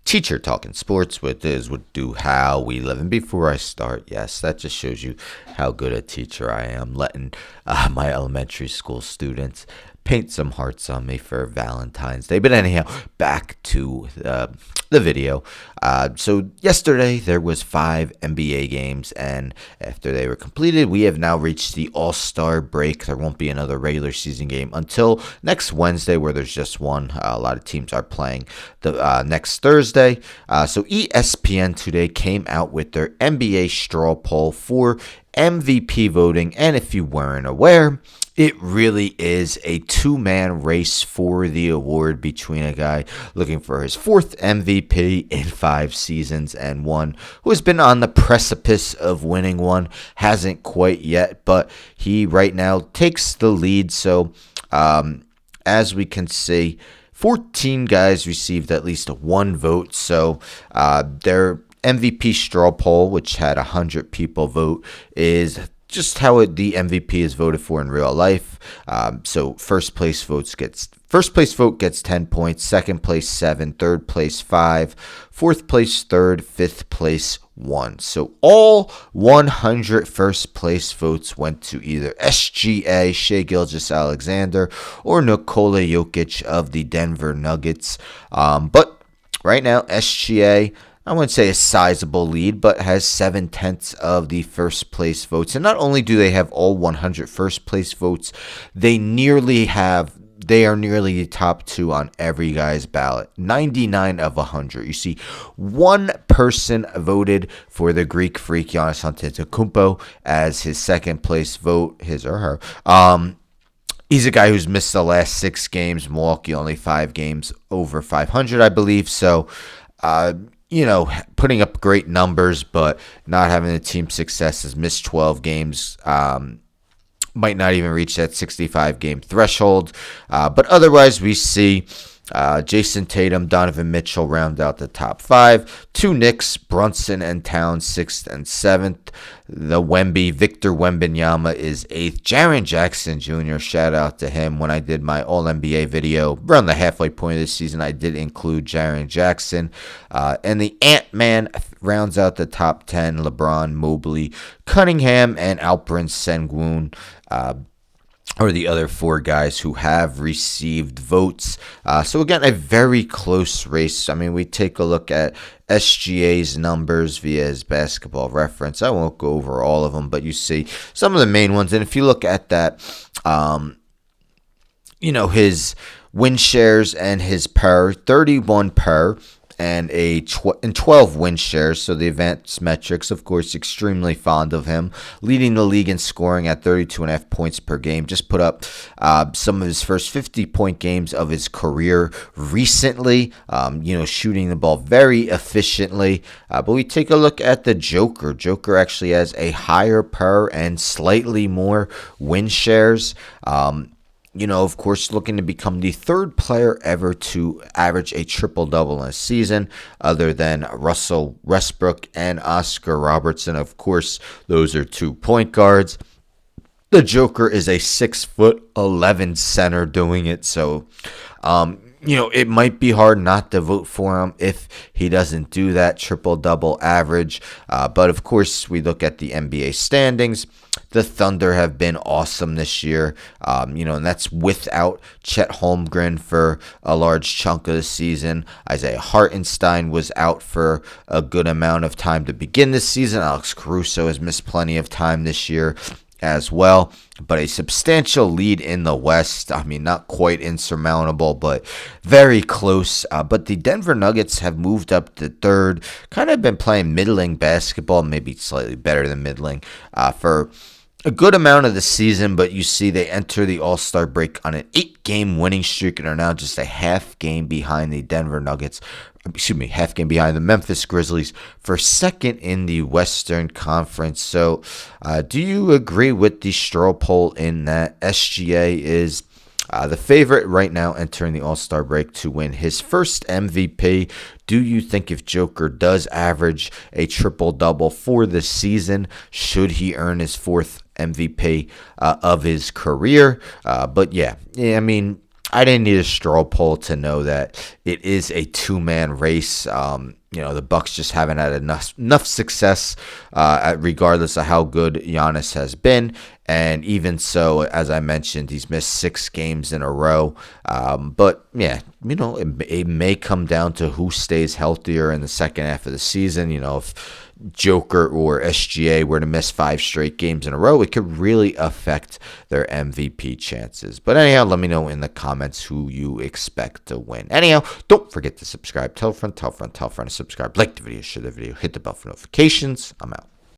Teacher talking sports with is would do how we live. And before I start, yes, that just shows you how good a teacher I am, letting my elementary school students paint some hearts on me for Valentine's Day. But anyhow, back to the video. So yesterday there was 5 NBA games, and after they were completed, we have now reached the All-Star break. There won't be another regular season game until next Wednesday, where there's just one. A lot of teams are playing the next Thursday. So ESPN today came out with their NBA straw poll for MVP voting, and if you weren't aware, it really is a two-man race for the award between a guy looking for his 4th MVP in 5 seasons and one who has been on the precipice of winning one. Hasn't quite yet, but he right now takes the lead. So as we can see, 14 guys received at least one vote. So their MVP straw poll, which had 100 people vote, is just how the MVP is voted for in real life. So first place vote gets 10 points, second place 7, third place 5, fourth place 3rd, fifth place 1. So all 100 first place votes went to either SGA, Shai Gilgeous-Alexander, or Nikola Jokic of the Denver Nuggets. But right now, SGA, I wouldn't say a sizable lead, but has 7/10 of the first place votes. And not only do they have all 100 first place votes, they are nearly the top 2 on every guy's ballot. 99 of 100. You see, one person voted for the Greek freak Giannis Antetokounmpo as his second place vote, his or her. He's a guy who's missed the last 6 games. Milwaukee only 5 games over 500, I believe. So, putting up great numbers, but not having the team success, has missed 12 games. Might not even reach that 65-game threshold. But otherwise, we see Jason Tatum, Donovan Mitchell round out the top 5. 2 Knicks, Brunson and Towns 6th and 7th. The Victor Wembanyama is 8th. Jaren Jackson Jr., shout out to him. When I did my All-NBA video around the halfway point of the season, I did include Jaren Jackson. And the Ant-Man rounds out the top 10. LeBron, Mobley, Cunningham, and Alperen Sengun are the other 4 guys who have received votes. So again, a very close race. I mean, we take a look at SGA's numbers via his basketball reference. I won't go over all of them, but you see some of the main ones. And if you look at that, his win shares and his per, 31 per, and 12 win shares. So the advanced metrics, of course, extremely fond of him. Leading the league in scoring at 32.5 points per game. Just put up some of his first 50-point games of his career recently. Shooting the ball very efficiently. But we take a look at the Joker. Joker actually has a higher per and slightly more win shares. Of course, looking to become the 3rd player ever to average a triple-double in a season, other than Russell Westbrook and Oscar Robertson. Of course, those are 2 point guards. The Joker is a 6'11" center doing it, so it might be hard not to vote for him if he doesn't do that triple-double average. But, of course, we look at the NBA standings. The Thunder have been awesome this year, and that's without Chet Holmgren for a large chunk of the season. Isaiah Hartenstein was out for a good amount of time to begin this season. Alex Caruso has missed plenty of time this year as well, but a substantial lead in the West. I mean, not quite insurmountable, but very close. But the Denver Nuggets have moved up to 3rd, kind of been playing middling basketball, maybe slightly better than middling, for a good amount of the season. But you see they enter the All-Star break on an 8-game winning streak and are now just a half game behind the half game behind the Memphis Grizzlies for 2nd in the Western Conference. So do you agree with the straw poll in that SGA is the favorite right now entering the All-Star break to win his first MVP? Do you think if Joker does average a triple-double for the season, should he earn his 4th MVP of his career? But I mean, I didn't need a straw poll to know that it is a two-man race. The Bucks just haven't had enough success, regardless of how good Giannis has been. And even so, as I mentioned, he's missed 6 games in a row. But yeah, it may come down to who stays healthier in the second half of the season. If Joker or SGA were to miss 5 straight games in a row, it could really affect their MVP chances. But anyhow, let me know in the comments who you expect to win. Anyhow, don't forget to subscribe. Tell a friend to subscribe. Like the video, share the video, hit the bell for notifications. I'm out.